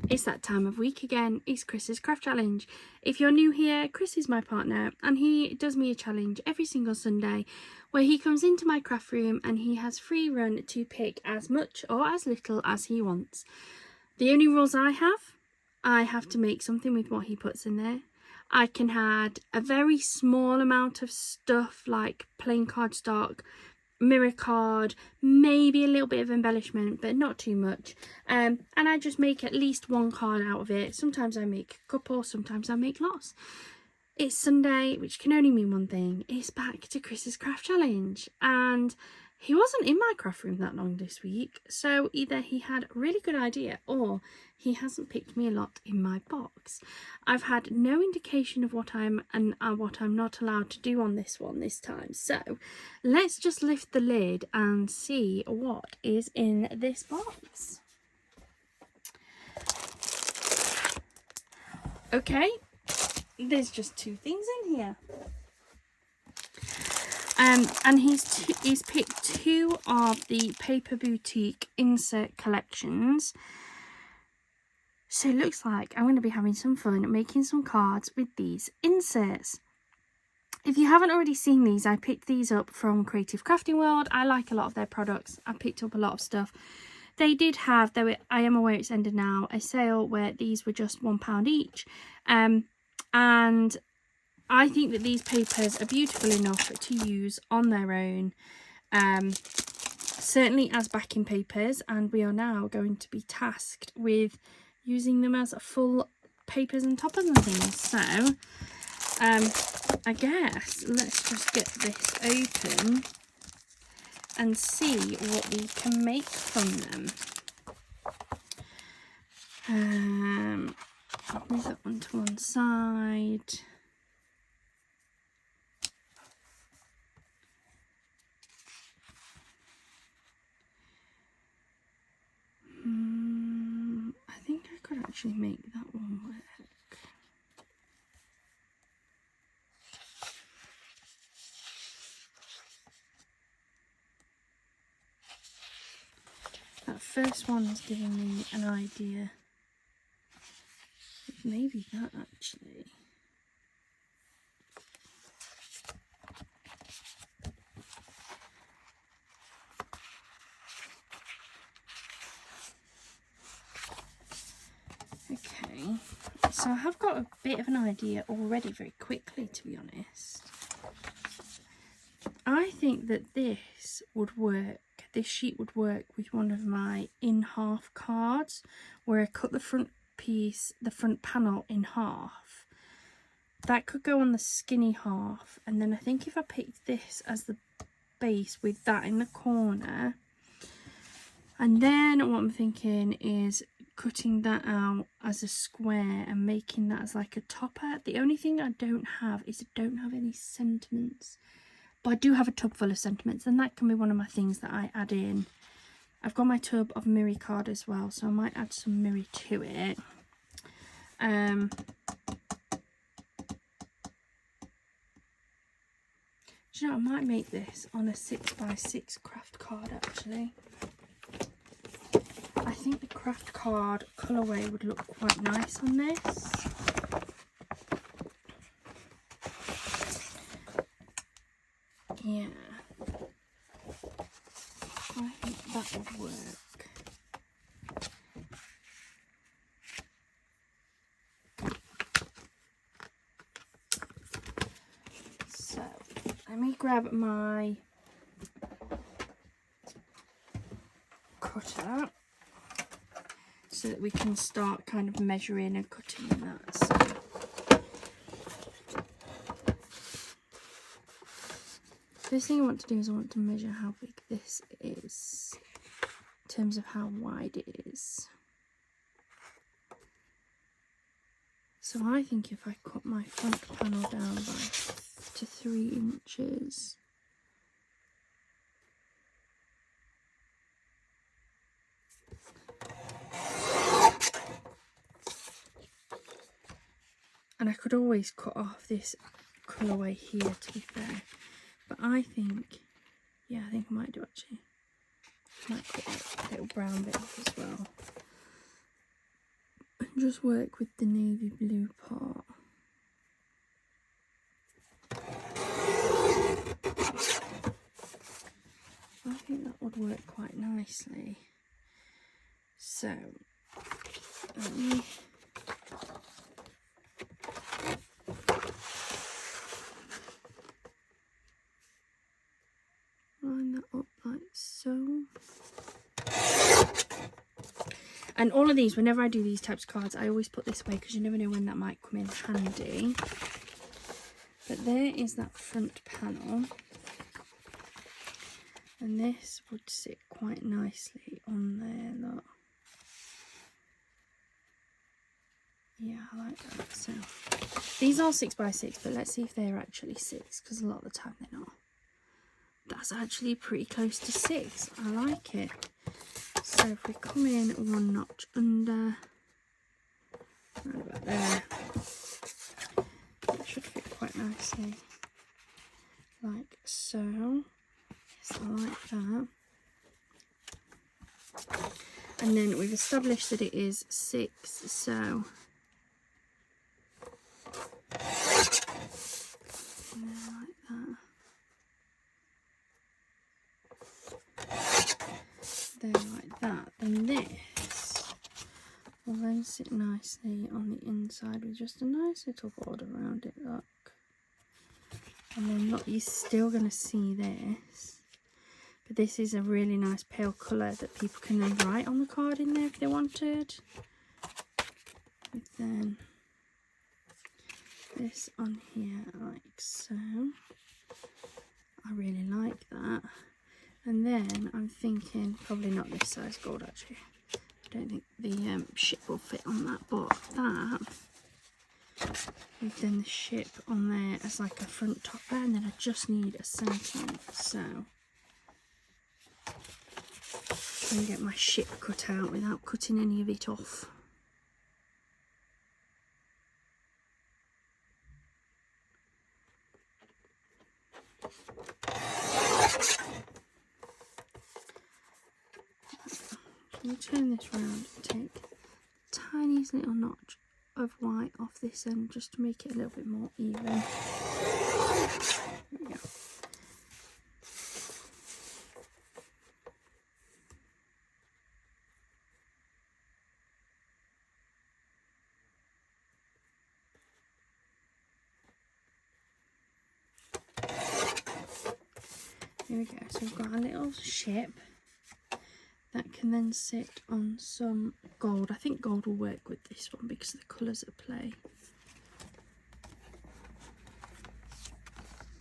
It's that time of week again. It's Chris's Craft Challenge. If you're new here, Chris is my partner and he does me a challenge every single Sunday where he comes into my craft room and he has free run to pick as much or as little as he wants. The only rules I have to make something with what he puts in there. I can add a very small amount of stuff like plain cardstock, mirror card, maybe a little bit of embellishment, but not too much. And I just make at least one card out of it. Sometimes I make a couple, sometimes I make lots. It's Sunday, which can only mean one thing. It's back to Chris's Craft Challenge. And he wasn't in my craft room that long this week, so either he had a really good idea or he hasn't picked me a lot in my box. I've had no indication of what I'm and what I'm not allowed to do on this one this time. So let's just lift the lid and see what is in this box. Okay, there's just two things in here. And he's picked two of the Paper Boutique insert collections. So it looks like I'm going to be having some fun making some cards with these inserts. If you haven't already seen these, I picked these up from Creative Crafting World. I like a lot of their products. I picked up a lot of stuff. They did have, though I am aware it's ended now, a sale where these were just £1 each. And I think that these papers are beautiful enough to use on their own, certainly as backing papers, and we are now going to be tasked with using them as full papers and toppers and things. So I guess let's just get this open and see what we can make from them. I'll move that onto one side. I think I could actually make that one work. That first one's giving me an idea. Maybe that actually. Okay, so I have got a bit of an idea already very quickly, to be honest. I think that this would work, this sheet would work with one of my in half cards where I cut the front piece, the front panel in half. That could go on the skinny half, and then I think if I picked this as the base with that in the corner, and then what I'm thinking is cutting that out as a square and making that as like a topper. The only thing I don't have is I don't have any sentiments, but I do have a tub full of sentiments, and that can be one of my things that I add in. I've got my tub of mirror card as well, so I might add some mirror to it. Do you know, I might make this on a 6x6 craft card actually. I think the craft card colourway would look quite nice on this. Yeah, I think that would work. So, let me grab my cutter so that we can start kind of measuring and cutting that. So, first thing I want to do is I want to measure how big this is in terms of how wide it is. So I think if I cut my front panel down to 3 inches, and I could always cut off this colourway here, to be fair, but I think, yeah, I think I might do actually. I might cut that little brown bit off as well. just work with the navy blue part. I think that would work quite nicely. So, let me line that up like so. And all of these, whenever I do these types of cards, I always put this away because you never know when that might come in handy. But there is that front panel. And this would sit quite nicely on there, look. Yeah, I like that. So, these are 6x6, but let's see if they're actually 6, because a lot of the time they're not. That's actually pretty close to 6. I like it. So if we come in one notch under, right about there, that should fit quite nicely, like so. Yes, I like that. And then we've established that it is 6, so like that. There, like that. And this will then sit nicely on the inside with just a nice little border around it, look. And then look, you're still going to see this. But this is a really nice pale colour that people can then write on the card in there if they wanted. And then this on here like so. I really like that. And then I'm thinking, probably not this size gold actually. I don't think the ship will fit on that, but that, with then the ship on there as like a front topper, and then I just need a sentiment. So, try and get my ship cut out without cutting any of it off. Let me turn this round and take the tiniest little notch of white off this end just to make it a little bit more even. There we go. There we go. So we've got a little ship that can then sit on some gold. I think gold will work with this one because of the colours at play.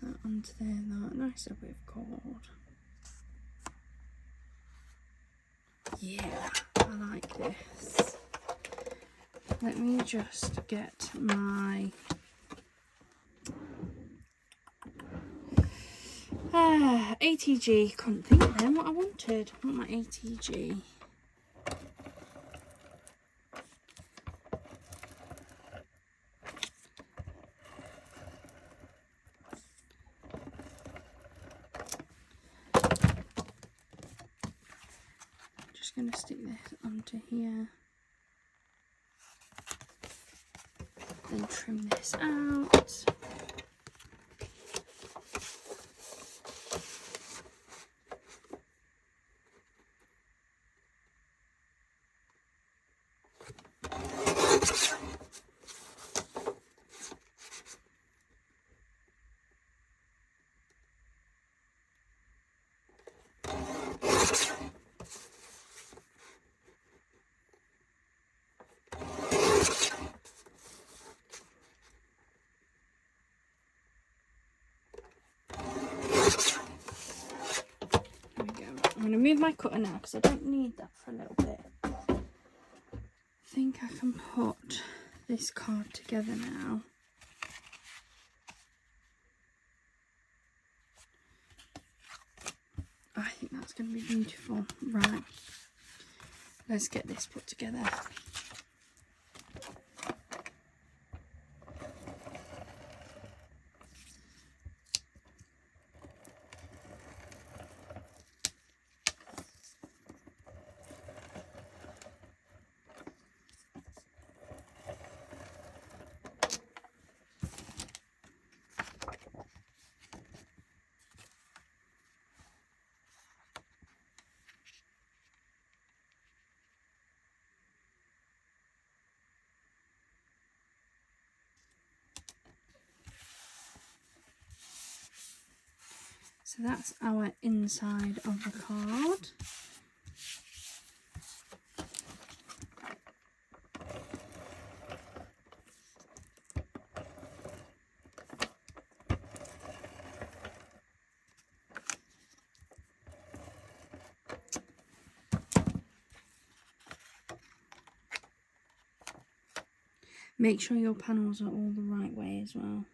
That onto there, that nice little bit of gold. Yeah, I like this. Let me just get my ATG. Couldn't think then what I wanted. I want my ATG. Just going to stick this onto here. Then trim this out. I'm going to move my cutter now because I don't need that for a little bit. I think I can put this card together now. I think that's going to be beautiful. Right, let's get this put together. So that's our inside of the card. Make sure your panels are all the right way as well.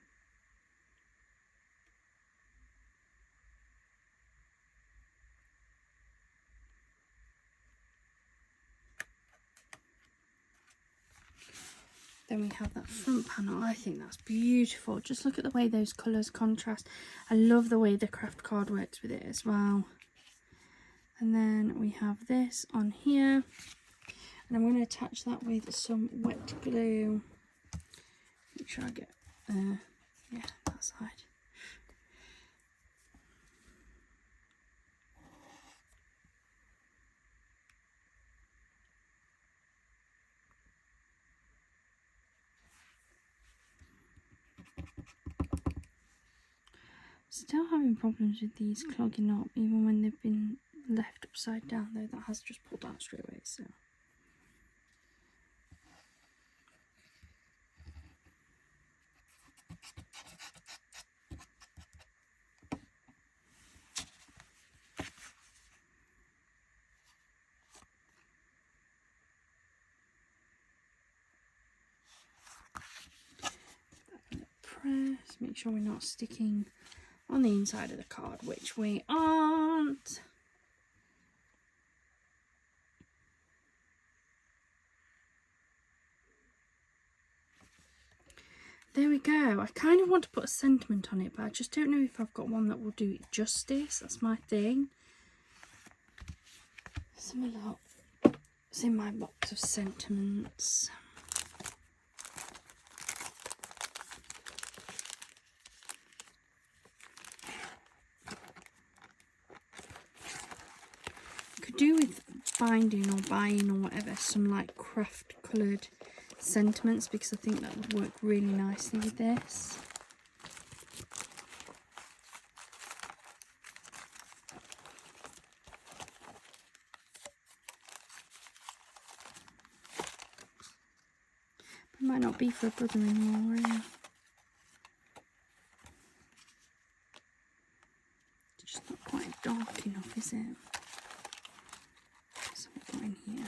Then we have that front panel. I think that's beautiful. Just look at the way those colours contrast. I love the way the craft card works with it as well. And then we have this on here. And I'm going to attach that with some wet glue. Make sure I get, yeah, that side. Still having problems with these clogging up, even when they've been left upside down, though that has just pulled out straight away, so. Press, make sure we're not sticking on the inside of the card, which we aren't. There we go. I kind of want to put a sentiment on it, but I just don't know if I've got one that will do it justice. That's my thing. Let's have a look. It's in my box of sentiments. Could do with finding or buying or whatever some like craft coloured sentiments, because I think that would work really nicely with this. But it might not be for a brother-in-law, really. It's just not quite dark enough, is it? So I've got in here.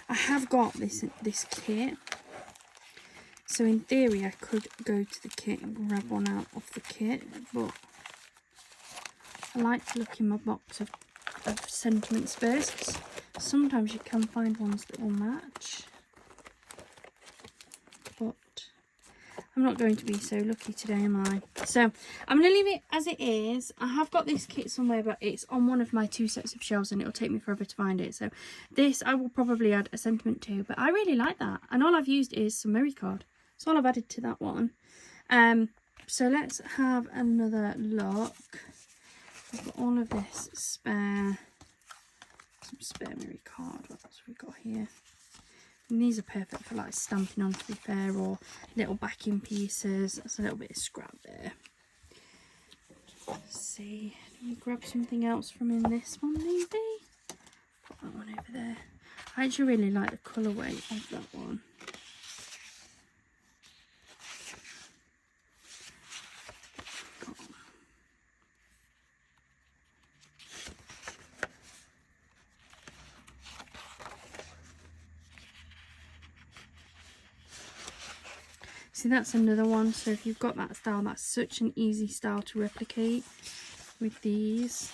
I have got this kit, so in theory I could go to the kit and grab one out of the kit, but I like to look in my box of sentiments first. Sometimes you can find ones that will match, but I'm not going to be so lucky today, am I? So I'm going to leave it as it is. I have got this kit somewhere, but it's on one of my 2 sets of shelves and it'll take me forever to find it. So this I will probably add a sentiment to, but I really like that. And all I've used is some Murray card. That's all I've added to that one. So let's have another look. I've got all of this spare, some spare Murray card. What else have we got here? And these are perfect for like stamping on, to be fair, or little backing pieces. That's a little bit of scrap there. Let's see, let me grab something else from in this one maybe. Put that one over there. I actually really like the colourway of that one. See, that's another one. So if you've got that style, that's such an easy style to replicate with these.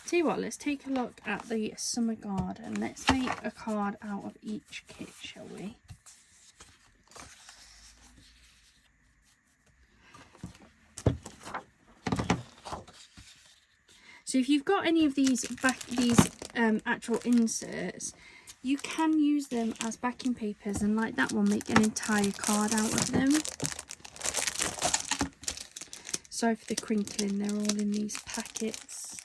Tell you what, let's take a look at the summer guard and let's make a card out of each kit, shall we? So if you've got any of these actual inserts, you can use them as backing papers, and like that one, make an entire card out of them. Sorry for the crinkling, they're all in these packets.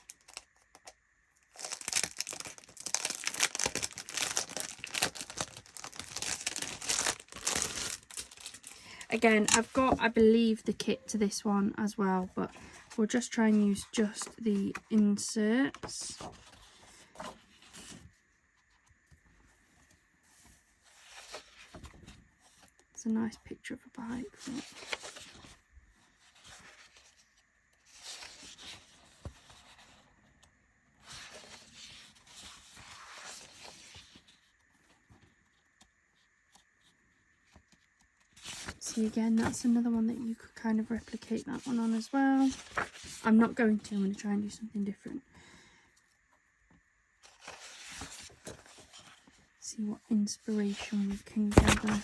Again, I've got, I believe, the kit to this one as well, but we'll just try and use just the inserts. It's a nice picture of a bike. But... see, again, that's another one that you could kind of replicate that one on as well. I'm not going to, I'm going to try and do something different. See what inspiration we can gather.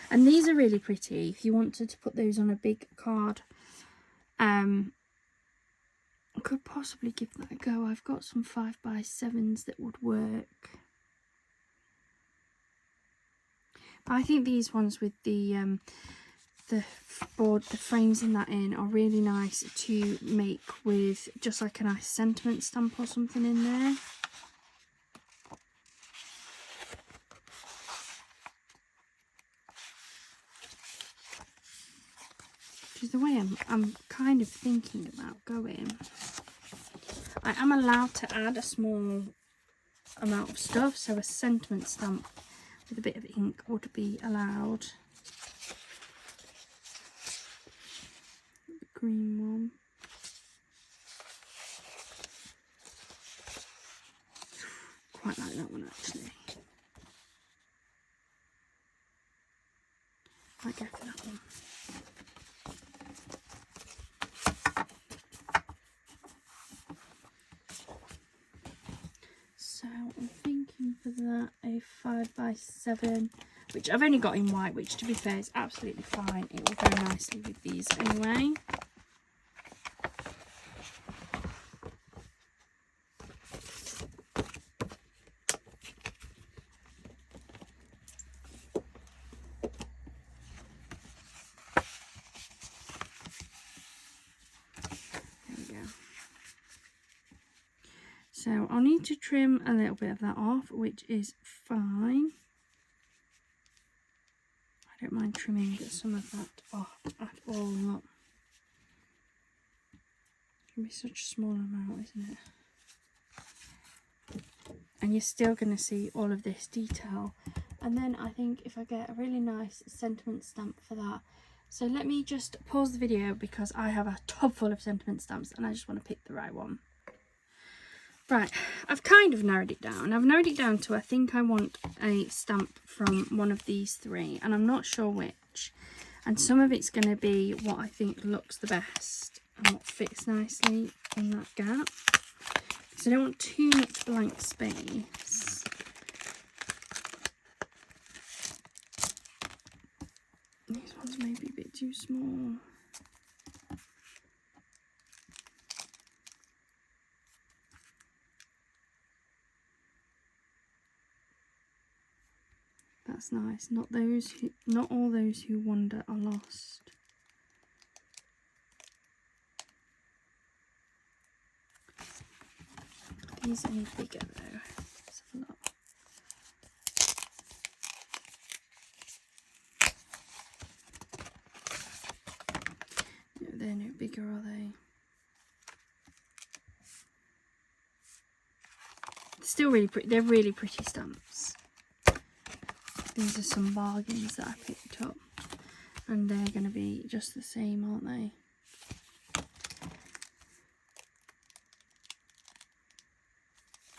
And these are really pretty. If you wanted to put those on a big card, I could possibly give that a go. I've got some 5x7s that would work. But I think these ones with the board, the frames in that in, are really nice to make with just like a nice sentiment stamp or something in there. Which is the way I'm kind of thinking about going. I am allowed to add a small amount of stuff, so a sentiment stamp with a bit of ink would be allowed. The green one. Quite like that one actually. Might go for that one. So I'm thinking for that a 5x7, which I've only got in white, which to be fair is absolutely fine. It will go nicely with these anyway. So I'll need to trim a little bit of that off, which is fine. I don't mind trimming some of that off at all. Not. It can be such a small amount, isn't it? And you're still going to see all of this detail. And then I think if I get a really nice sentiment stamp for that. So let me just pause the video because I have a tub full of sentiment stamps and I just want to pick the right one. Right, I've kind of narrowed it down. I've narrowed it down to, I think I want a stamp from one of these three, and I'm not sure which. And some of it's going to be what I think looks the best and what fits nicely in that gap. So I don't want too much blank space. These ones may be a bit too small. That's nice. Not all those who wander are lost. These are any bigger though. Let's have a look. No, they're no bigger, are they? Still really pretty. They're really pretty stamps. These are some bargains that I picked up, and they're going to be just the same, aren't they?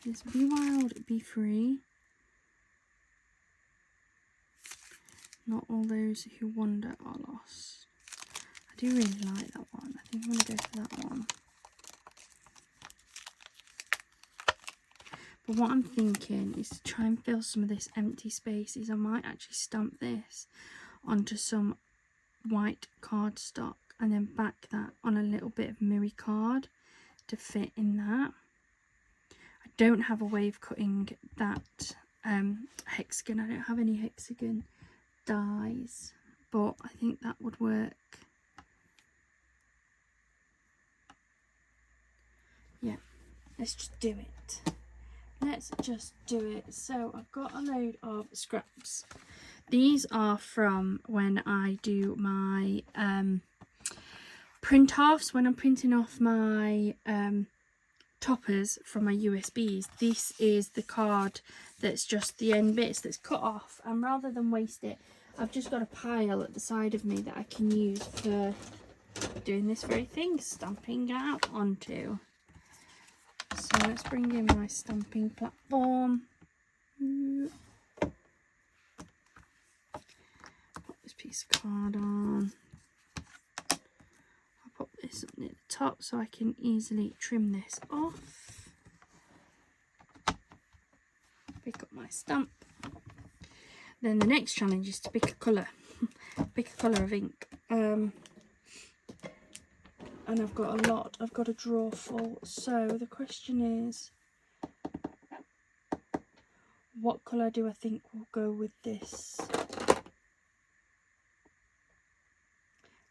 There's Be Wild, Be Free. Not all those who wander are lost. I do really like that one. I think I'm going to go for that one. But what I'm thinking is to try and fill some of this empty spaces. I might actually stamp this onto some white cardstock and then back that on a little bit of mirror card to fit in that. I don't have a way of cutting that hexagon. I don't have any hexagon dies, but I think that would work. Yeah, let's just do it. Let's just do it. So I've got a load of scraps. These are from when I do my print offs, when I'm printing off my toppers from my USBs. This is the card that's just the end bits that's cut off, and rather than waste it, I've just got a pile at the side of me that I can use for doing this very thing, stamping out onto. So let's bring in my stamping platform. Put this piece of card on. I'll pop this up near the top so I can easily trim this off. Pick up my stamp. Then the next challenge is to pick a colour. Pick a colour of ink. And I've got a lot. I've got a drawer full. So the question is, what colour do I think will go with this?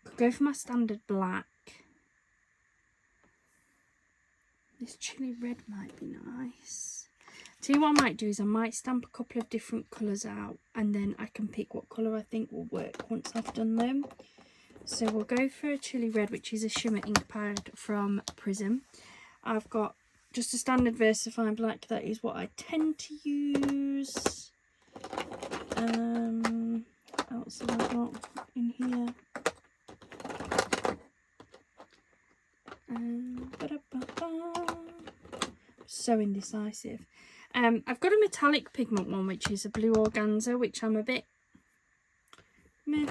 Could go for my standard black. This chili red might be nice. Tell you what I might do is I might stamp a couple of different colours out, and then I can pick what colour I think will work once I've done them. So we'll go for a chili red, which is a shimmer ink pad from Prism. I've got just a standard VersaFine black. That is what I tend to use. What else have I got in here? So indecisive. I've got a metallic pigment one, which is a blue organza, which I'm a bit meh.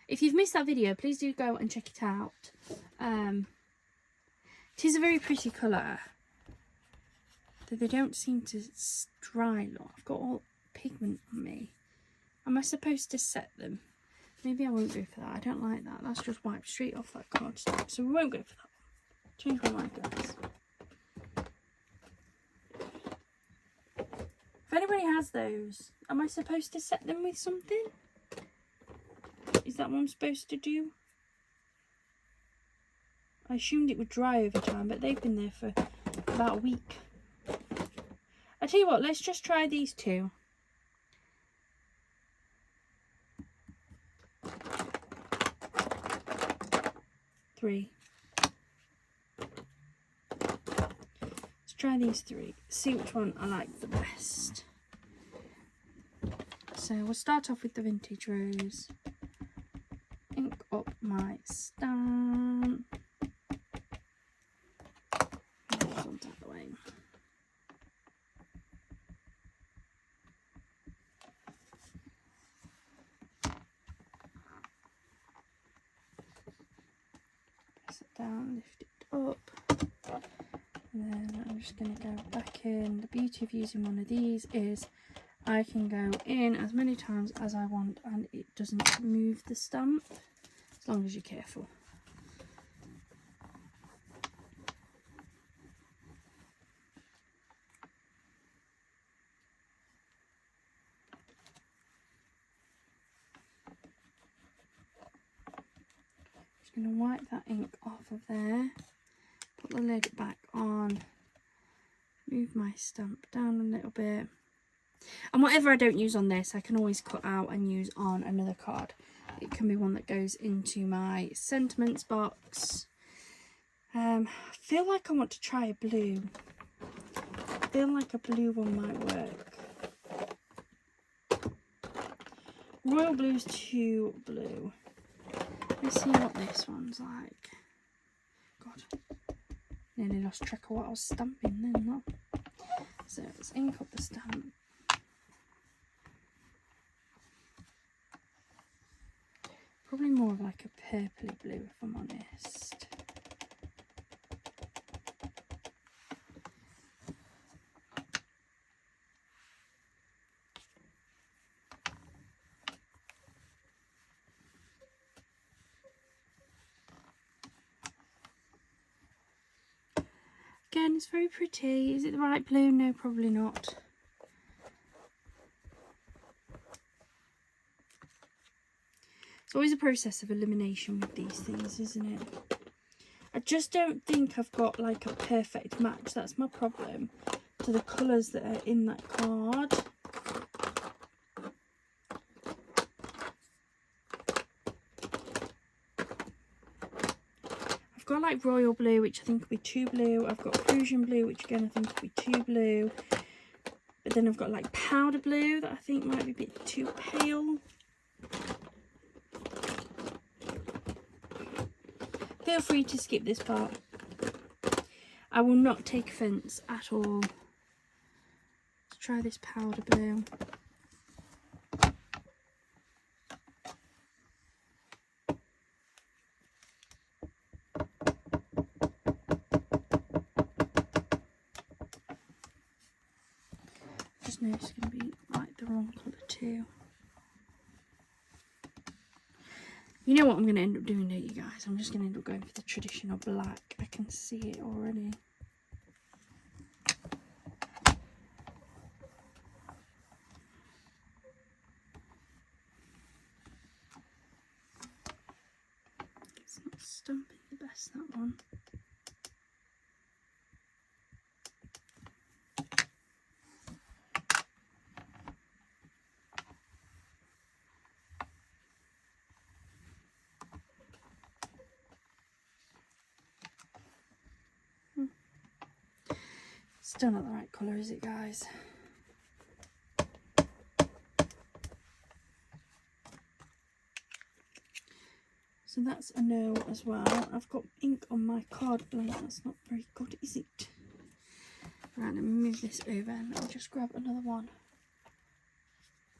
If you've missed that video, please do go and check it out. It is a very pretty colour, though they don't seem to dry long. I've got all pigment on me. Am I supposed to set them? Maybe I won't go for that. I don't like that. That's just wiped straight off that cardstock. So we won't go for that one. Change my mind, guys. If anybody has those, am I supposed to set them with something? Is that what I'm supposed to do? I assumed it would dry over time, but they've been there for about a week. I tell you what, let's just try these two. Three. Let's try these three. See which one I like the best. So we'll start off with the Vintage Rose. Ink up my stamp. Out the way. Press it down, lift it up, and then I'm just going to go back in. The beauty of using one of these is I can go in as many times as I want and it doesn't move the stamp, as long as you're careful. Just going to wipe that ink off of there, put the lid back on, move my stamp down a little bit. And whatever I don't use on this, I can always cut out and use on another card. It can be one that goes into my sentiments box. I feel like I want to try a blue. I feel like a blue one might work. Royal Blue's too blue. Let's see what this one's like. God, nearly lost track of what I was stamping then, look. So let's ink up the stamp. Probably more of like a purpley blue, if I'm honest. Again, it's very pretty. Is it the right blue? No, probably not. It's always a process of elimination with these things, isn't it? I just don't think I've got like a perfect match. That's my problem, to the colours that are in that card. like royal blue, which I think will be too blue. I've got Prussian blue, which again I think will be too blue. But then I've got like powder blue that I think might be a bit too pale. Feel free to skip this part. I will not take offence at all. Let's try this powder blue. Just know it's going to be like the wrong colour too. You know what I'm going to end up doing, don't you guys? I'm just going to end up going for the traditional black. I can see it already. It's not stumping the best, that one. Still not the right colour, is it, guys? So that's a no as well. I've got ink on my card blank. That's not very good, is it? Right, let me move this over and I'll just grab another one.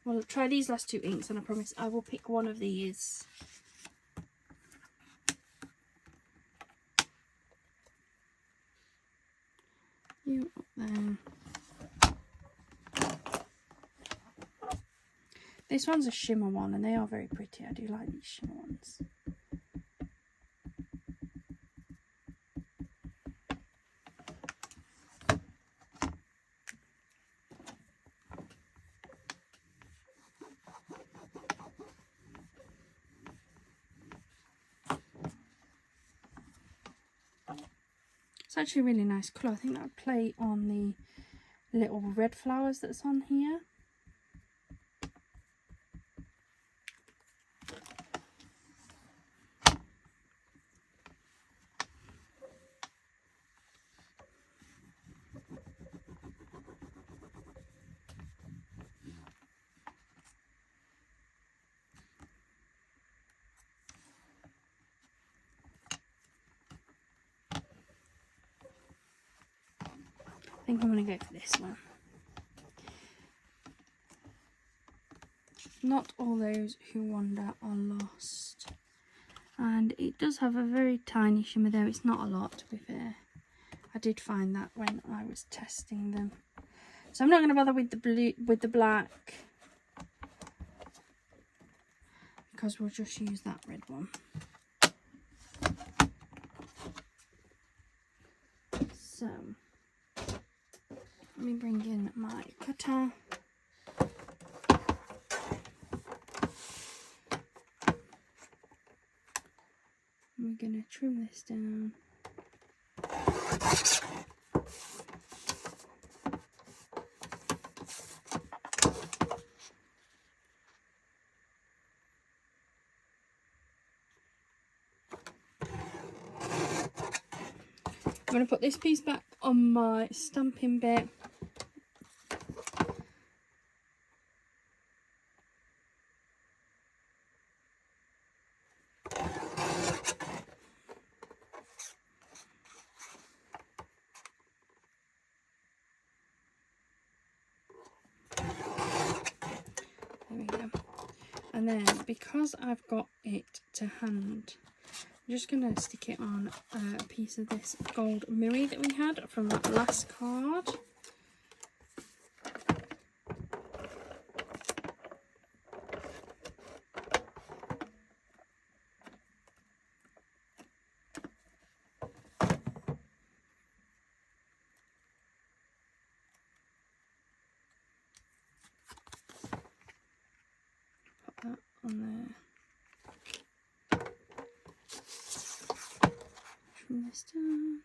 Well, I'll try these last two inks and I promise I will pick one of these. You up there. This one's a shimmer one and they are very pretty. I do like these shimmer ones. It's actually a really nice colour. I think that would play on the little red flowers that's on here. I think I'm going to go for this one. Not all those who wander are lost. And it does have a very tiny shimmer there. It's not a lot, to be fair. I did find that when I was testing them. So I'm not going to bother with the blue, with the black, because we'll just use that red one. So let me bring in my cutter. We're going to trim this down. I'm going to put this piece back on my stamping bit. There we go. And then because I've got it to hand, I'm just going to stick it on a piece of this gold mirror that we had from that last card. Put that on there. Trim this down.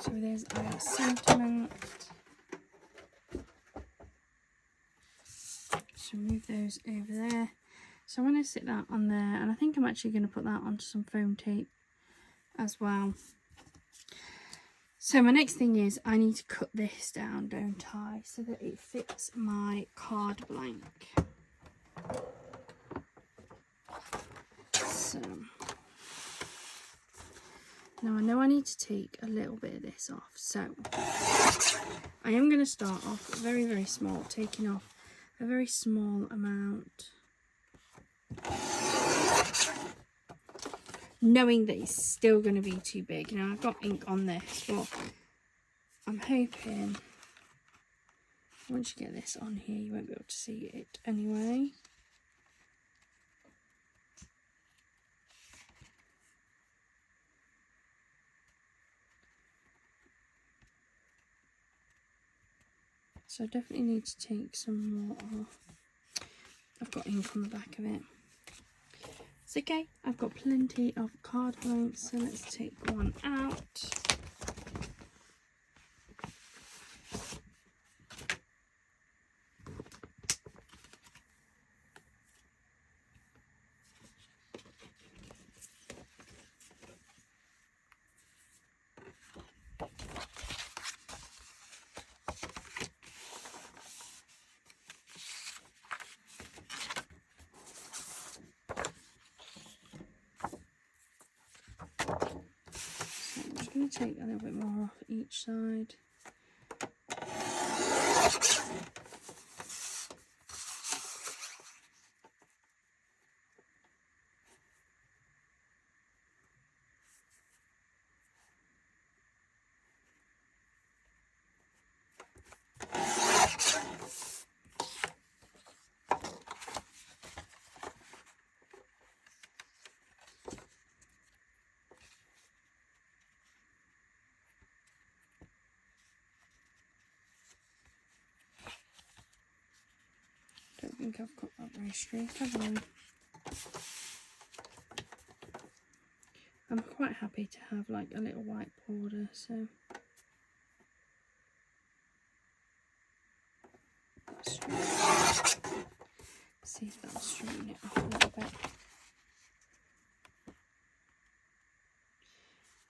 So there's our sentiment. So move those over there. So I'm going to sit that on there, and I think I'm actually going to put that onto some foam tape as well. So my next thing is I need to cut this down, don't I, so that it fits my card blank. So now I know I need to take a little bit of this off, so I am going to start off very, very small, taking off a very small amount, knowing that it's still going to be too big. Now I've got ink on this, but I'm hoping once you get this on here you won't be able to see it anyway. So I definitely need to take some more off. I've got ink on the back of it. It's okay, I've got plenty of card blanks, so let's take one out. I'm going to take a little bit more off each side. Don't think I've got that very straight, have I? I'm quite happy to have like a little white border, so see if that'll straighten it off a little bit.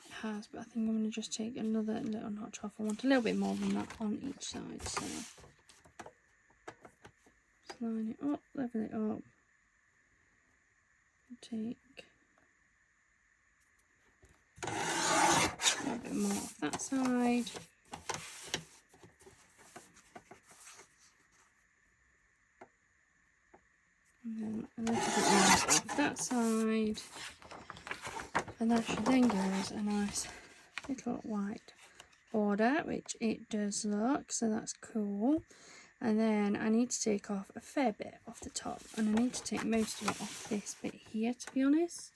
It has, but I think I'm going to just take another little notch off. I want a little bit more than that on each side, so just line it up, level it up, take a little bit more off that side. And then a little bit more off that side. And that should then go as a nice little white border, which it does look, so that's cool. And then I need to take off a fair bit off the top, and I need to take most of it off this bit here, to be honest.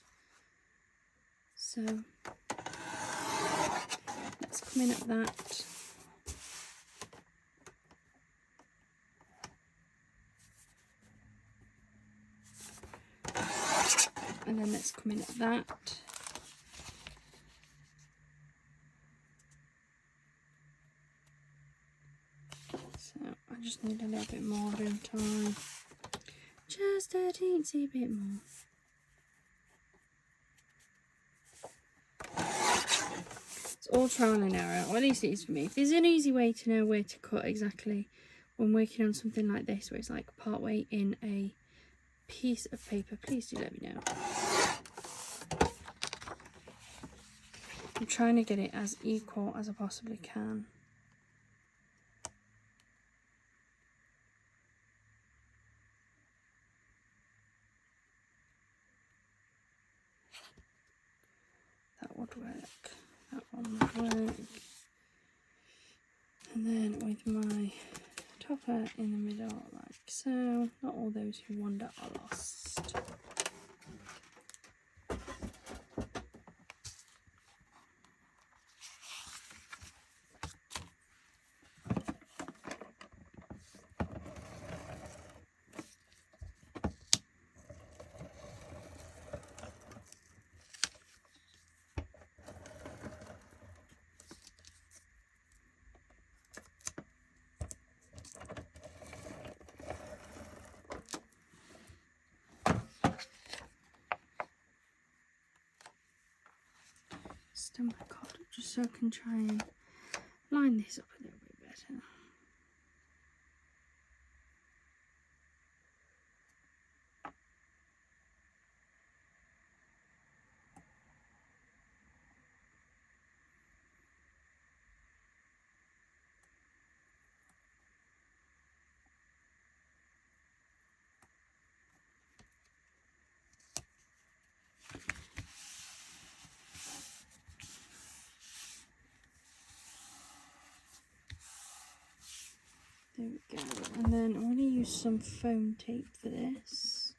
So let's come in at that. And then let's come in at that. So I just need a little bit more, don't I? Just a teensy bit more. It's all trial and error, or at least it is for me. If there's an easy way to know where to cut exactly when working on something like this, where it's like part way in a piece of paper, please do let me know. I'm trying to get it as equal as I possibly can. That would work. That one would work. And then with my topper in the middle, like so. Not all those who wander are lost. on my card just so I can try and line this up a little bit better. There we go. And then I'm going to use some foam tape for this.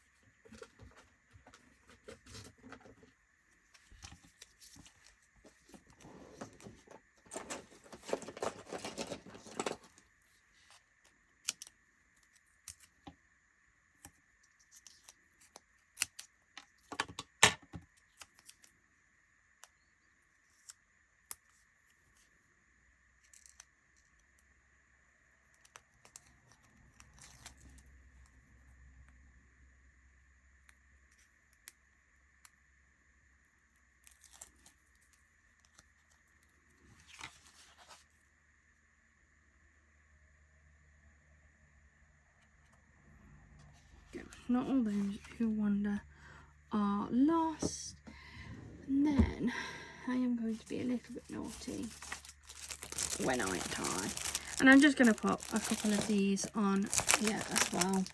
Not all those who wander are lost. And then I am going to be a little bit naughty when I tie. And I'm just going to put a couple of these on here as well.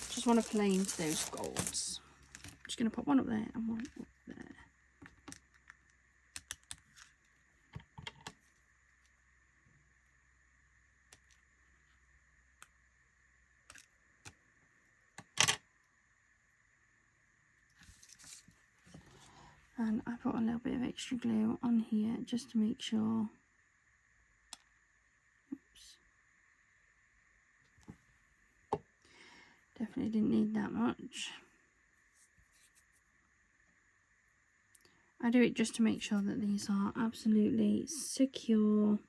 Just want to play into those golds. I'm just going to put one up there and one up there. And I put a little bit of extra glue on here just to make sure. Oops. Definitely didn't need that much. I do it just to make sure that these are absolutely secure.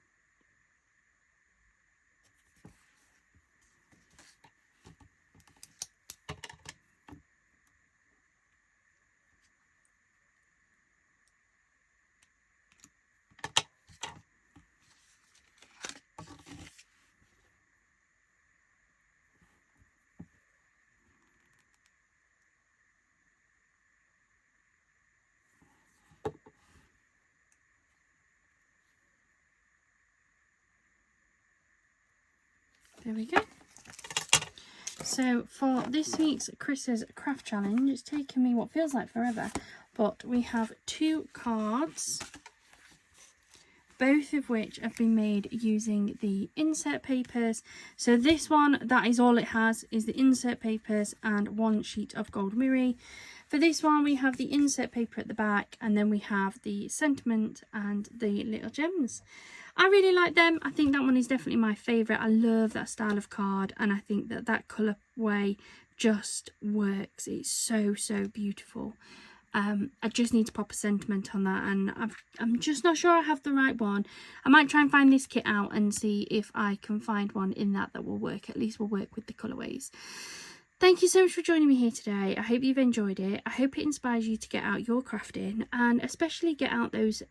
There we go. So for this week's Chris's Craft Challenge, it's taken me what feels like forever, but we have 2 cards, both of which have been made using the insert papers. So this one, that is all it has, is the insert papers and 1 sheet of gold mirror. For this one, we have the insert paper at the back, and then we have the sentiment and the little gems. I really like them. I think that one is definitely my favourite. I love that style of card, and I think that that colourway just works. It's so, so beautiful. I just need to pop a sentiment on that, and I'm just not sure I have the right one. I might try and find this kit out and see if I can find one in that will work. At least will work with the colourways. Thank you so much for joining me here today. I hope you've enjoyed it. I hope it inspires you to get out your crafting, and especially get out those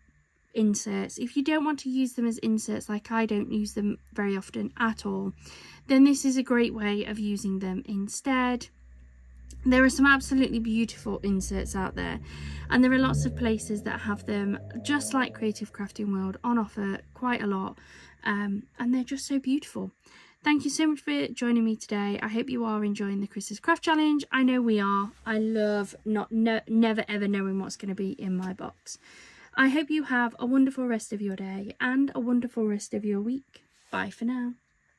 inserts. If you don't want to use them as inserts, like I don't use them very often at all, then this is a great way of using them instead. There are some absolutely beautiful inserts out there, and there are lots of places that have them, just like Creative Crafting World, on offer quite a lot, and they're just so beautiful. Thank you so much for joining me today. I hope you are enjoying the Chris's Craft Challenge. I know we are. I love never ever knowing what's going to be in my box. I hope you have a wonderful rest of your day and a wonderful rest of your week. Bye for now.